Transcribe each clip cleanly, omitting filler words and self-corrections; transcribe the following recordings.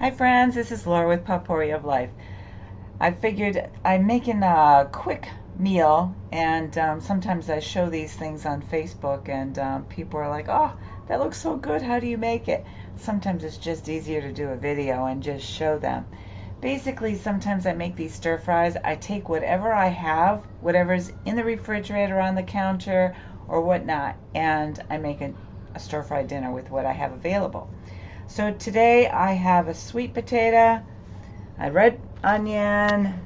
Hi friends, this is Laura with Potpourri of Life. I figured I'm making a quick meal, and sometimes I show these things on Facebook, and people are like, oh, that looks so good, how do you make it? Sometimes it's just easier to do a video and just show them. Basically, sometimes I make these stir fries. I take whatever I have, whatever's in the refrigerator, on the counter, or whatnot, and I make a stir fry dinner with what I have available. So today I have a sweet potato, a red onion,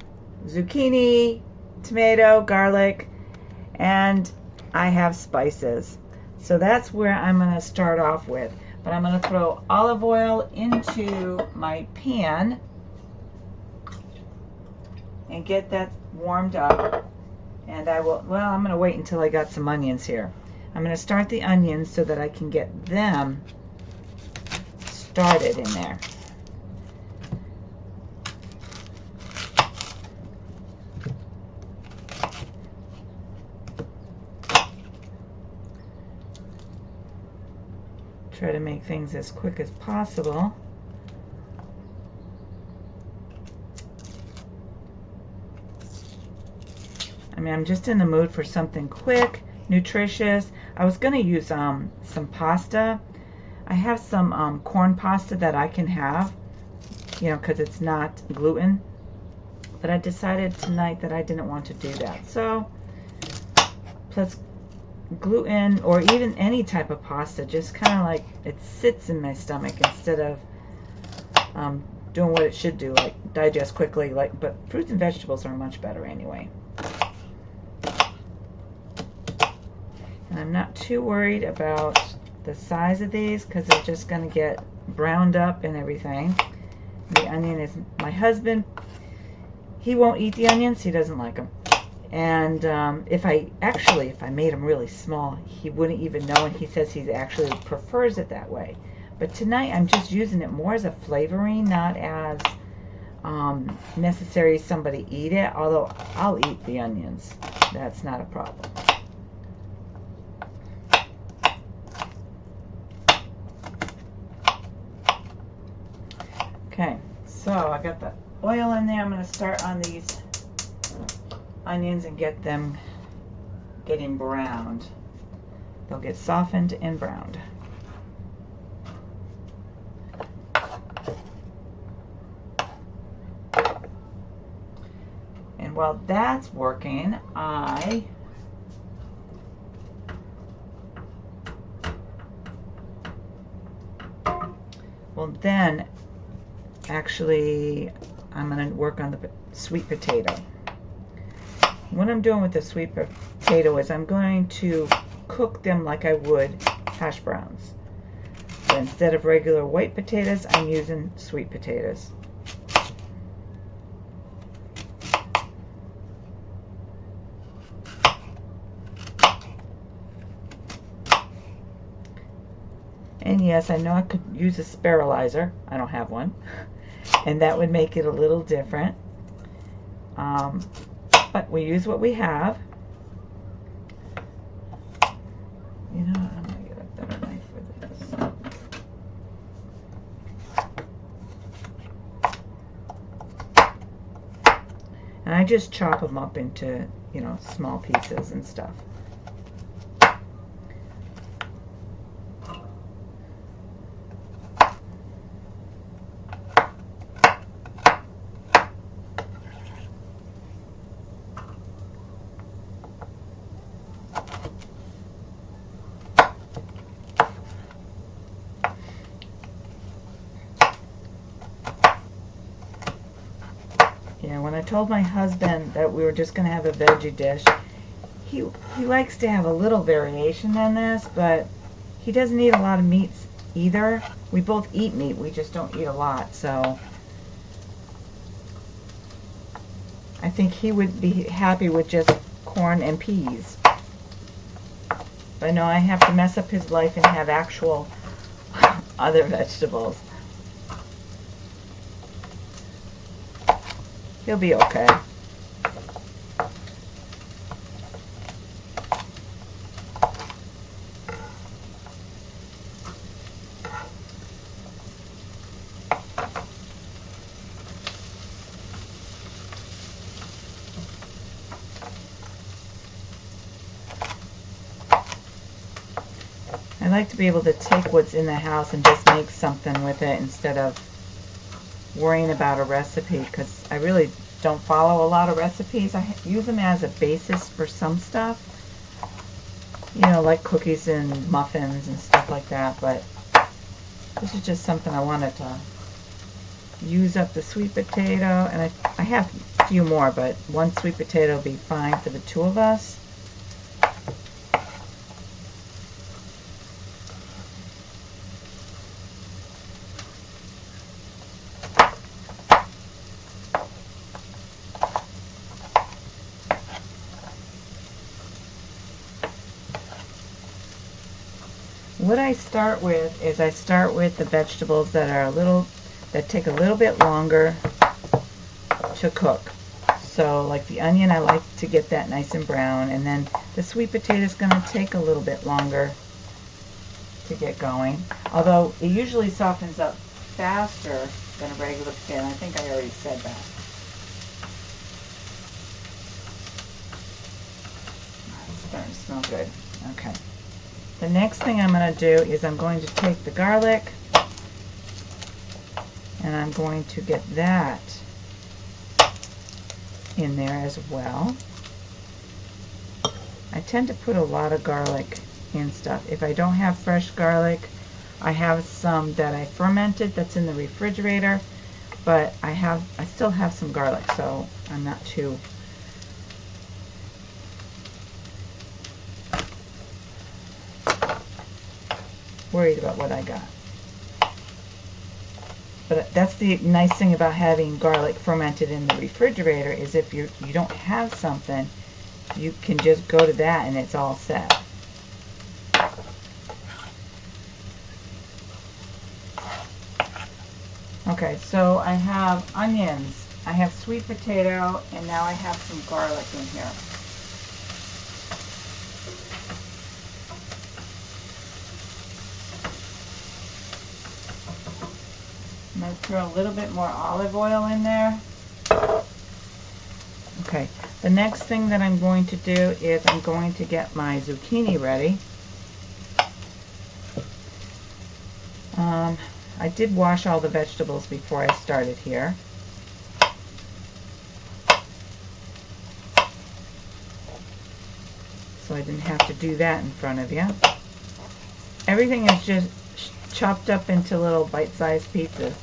zucchini, tomato, garlic, and I have spices. So that's where I'm going to start off with. But I'm going to throw olive oil into my pan and get that warmed up. And I'm going to wait until I got some onions here. I'm going to start the onions so that I can get them started in there. Try to make things as quick as possible. I mean, I'm just in the mood for something quick, nutritious. I was going to use some pasta. I have some corn pasta that I can have, you know, because it's not gluten. But I decided tonight that I didn't want to do that. So, plus gluten or even any type of pasta just kind of like it sits in my stomach instead of doing what it should do, like digest quickly. But fruits and vegetables are much better anyway. And I'm not too worried about the size of these because they're just going to get browned up and everything. The onion is, my husband, he won't eat the onions. He doesn't like them. And if I made them really small, he wouldn't even know, and he says he actually prefers it that way. But tonight I'm just using it more as a flavoring, not as necessary somebody eat it, although I'll eat the onions. That's not a problem. Okay, so I got the oil in there. I'm going to start on these onions and get them getting browned. They'll get softened and browned. And while that's working, actually, I'm going to work on the sweet potato. What I'm doing with the sweet potato is I'm going to cook them like I would hash browns. But instead of regular white potatoes, I'm using sweet potatoes. And yes, I know I could use a sterilizer. I don't have one. And that would make it a little different. But we use what we have. You know, I'm going to get a better knife for this. And I just chop them up into, you know, small pieces and stuff. Yeah, when I told my husband that we were just going to have a veggie dish, he likes to have a little variation in this, but he doesn't eat a lot of meats either. We both eat meat, we just don't eat a lot, so I think he would be happy with just corn and peas. But no, I have to mess up his life and have actual other vegetables. He'll be okay. like to be able to take what's in the house and just make something with it instead of worrying about a recipe, because I really don't follow a lot of recipes. I use them as a basis for some stuff, you know, like cookies and muffins and stuff like that, but this is just something I wanted to use up the sweet potato, and I have a few more, but one sweet potato will be fine for the two of us. What I start with is I start with the vegetables that take a little bit longer to cook. So like the onion, I like to get that nice and brown, and then the sweet potato is going to take a little bit longer to get going. Although it usually softens up faster than a regular potato. I think I already said that. It's starting to smell good. Okay. The next thing I'm going to do is I'm going to take the garlic and I'm going to get that in there as well. I tend to put a lot of garlic in stuff. If I don't have fresh garlic, I have some that I fermented that's in the refrigerator, but I still have some garlic, so I'm not too worried about what I got. But that's the nice thing about having garlic fermented in the refrigerator, is if you don't have something, you can just go to that and it's all set. Okay, so I have onions, I have sweet potato, and now I have some garlic in here. I'm going to throw a little bit more olive oil in there. Okay, the next thing that I'm going to do is I'm going to get my zucchini ready. I did wash all the vegetables before I started here. So I didn't have to do that in front of you. Everything is just chopped up into little bite-sized pieces.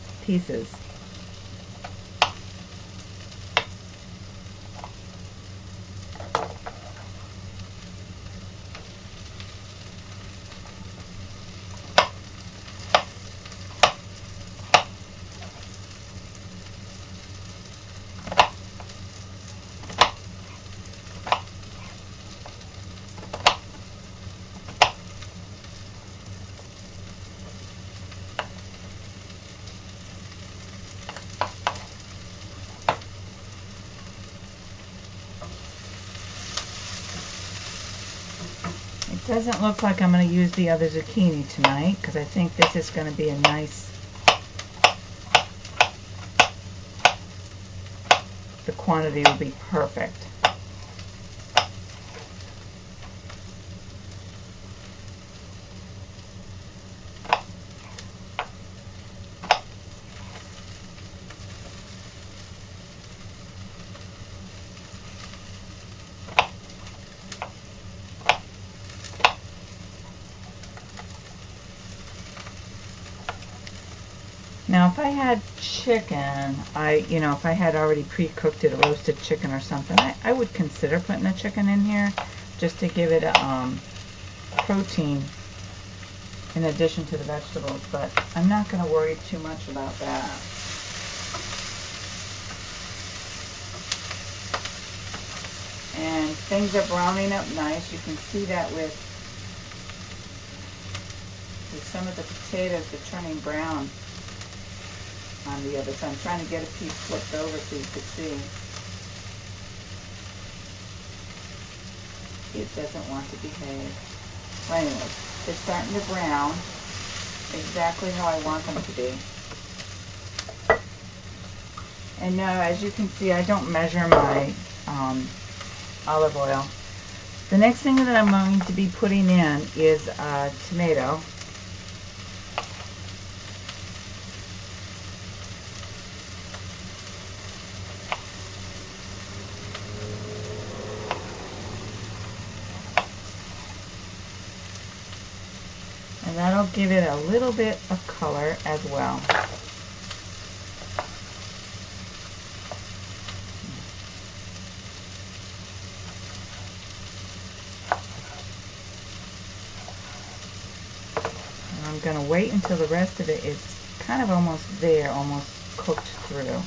It doesn't look like I'm going to use the other zucchini tonight, because I think this is going to be a nice, the quantity will be perfect. Now, if I had chicken, if I had already pre-cooked it, a roasted chicken or something, I would consider putting the chicken in here just to give it protein in addition to the vegetables, but I'm not going to worry too much about that. And things are browning up nice. You can see that with some of the potatoes, they're turning brown on the other side. I'm trying to get a piece flipped over so you could see. It doesn't want to behave. Well, anyway, they're starting to brown exactly how I want them to be. And now, as you can see, I don't measure my olive oil. The next thing that I'm going to be putting in is a tomato. And that'll give it a little bit of color as well. And I'm going to wait until the rest of it is kind of almost there, almost cooked through.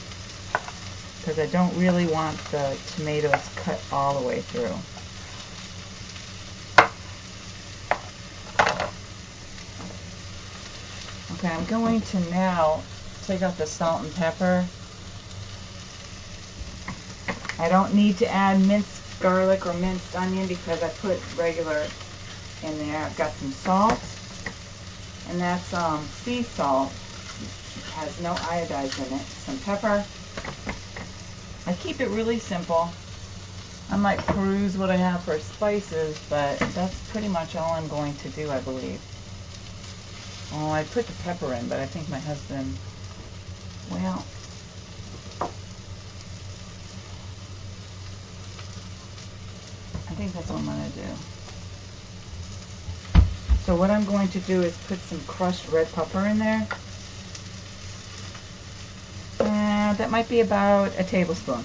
Because I don't really want the tomatoes cut all the way through. Okay, I'm going to now take out the salt and pepper. I don't need to add minced garlic or minced onion because I put regular in there. I've got some salt, and that's sea salt. It has no iodize in it. Some pepper. I keep it really simple. I might peruse what I have for spices, but that's pretty much all I'm going to do, I believe. Oh, I put the pepper in, but I think my husband, well, I think that's what I'm going to do. So what I'm going to do is put some crushed red pepper in there. That might be about a tablespoon.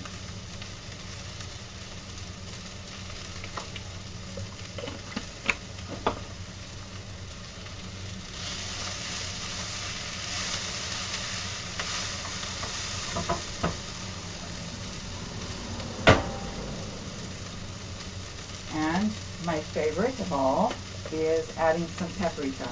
And my favorite of all is adding some paprika.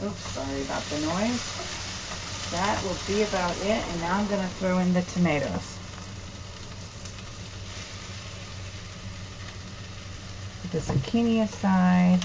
Oops, sorry about the noise. That will be about it, and now I'm going to throw in the tomatoes. Put the zucchini aside.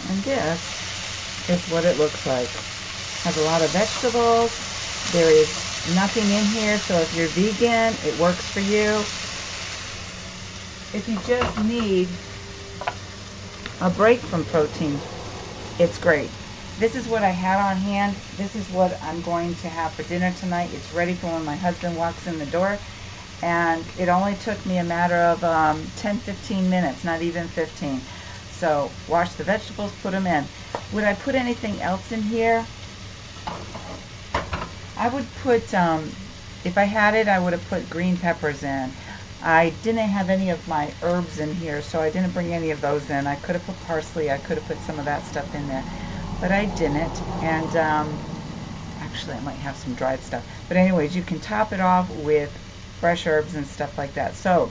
And this is what it looks like. Has a lot of vegetables. There is nothing in here, so if you're vegan, it works for you. If you just need a break from protein, it's great. This is what I had on hand. This is what I'm going to have for dinner tonight. It's ready for when my husband walks in the door. And it only took me a matter of 10-15 minutes, not even 15. So wash the vegetables, put them in. Would I put anything else in here? I would put, if I had it, I would have put green peppers in. I didn't have any of my herbs in here, so I didn't bring any of those in. I could have put parsley, I could have put some of that stuff in there, but I didn't. And actually I might have some dried stuff. But anyways, you can top it off with fresh herbs and stuff like that. So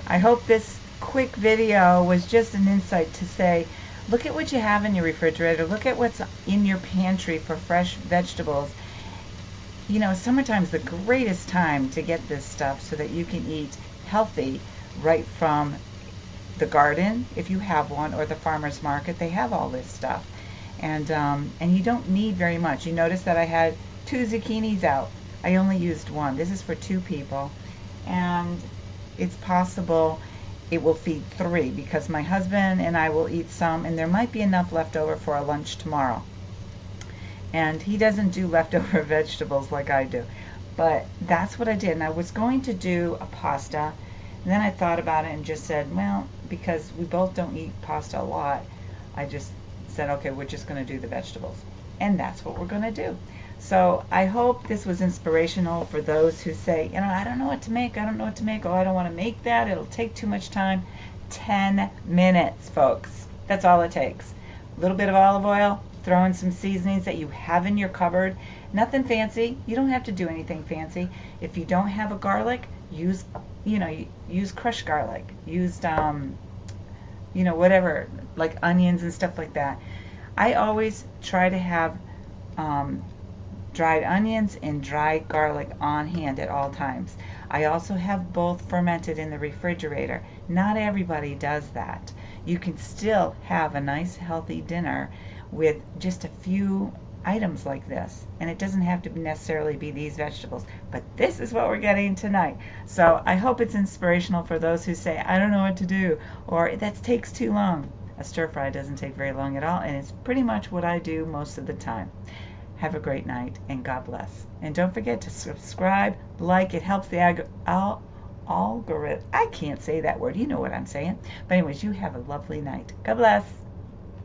I hope this quick video was just an insight to say, look at what you have in your refrigerator, look at what's in your pantry for fresh vegetables. You know, summertime's the greatest time to get this stuff so that you can eat healthy right from the garden, if you have one, or the farmer's market. They have all this stuff. And you don't need very much. You notice that I had 2 zucchinis out. I only used 1. This is for 2 people. And it's possible it will feed 3 because my husband and I will eat some, and there might be enough left over for a lunch tomorrow. And he doesn't do leftover vegetables like I do. But that's what I did. And I was going to do a pasta, and then I thought about it and just said, well, because we both don't eat pasta a lot, I just said, okay, we're just going to do the vegetables. And that's what we're going to do. So I hope this was inspirational for those who say, I don't know what to make. I don't know what to make. Oh, I don't want to make that. It'll take too much time. 10 minutes, folks. That's all it takes. A little bit of olive oil, throw in some seasonings that you have in your cupboard. Nothing fancy. You don't have to do anything fancy. If you don't have a garlic, use crushed garlic. Use whatever, like onions and stuff like that. I always try to have dried onions and dried garlic on hand at all times. I also have both fermented in the refrigerator. Not everybody does that. You can still have a nice healthy dinner with just a few items like this, and it doesn't have to necessarily be these vegetables, but this is what we're getting tonight. So I hope it's inspirational for those who say, I don't know what to do, or that takes too long. A stir fry doesn't take very long at all, and it's pretty much what I do most of the time. Have a great night, and God bless. And don't forget to subscribe, like. It helps the algorithm. I can't say that word. You know what I'm saying. But anyways, you have a lovely night. God bless.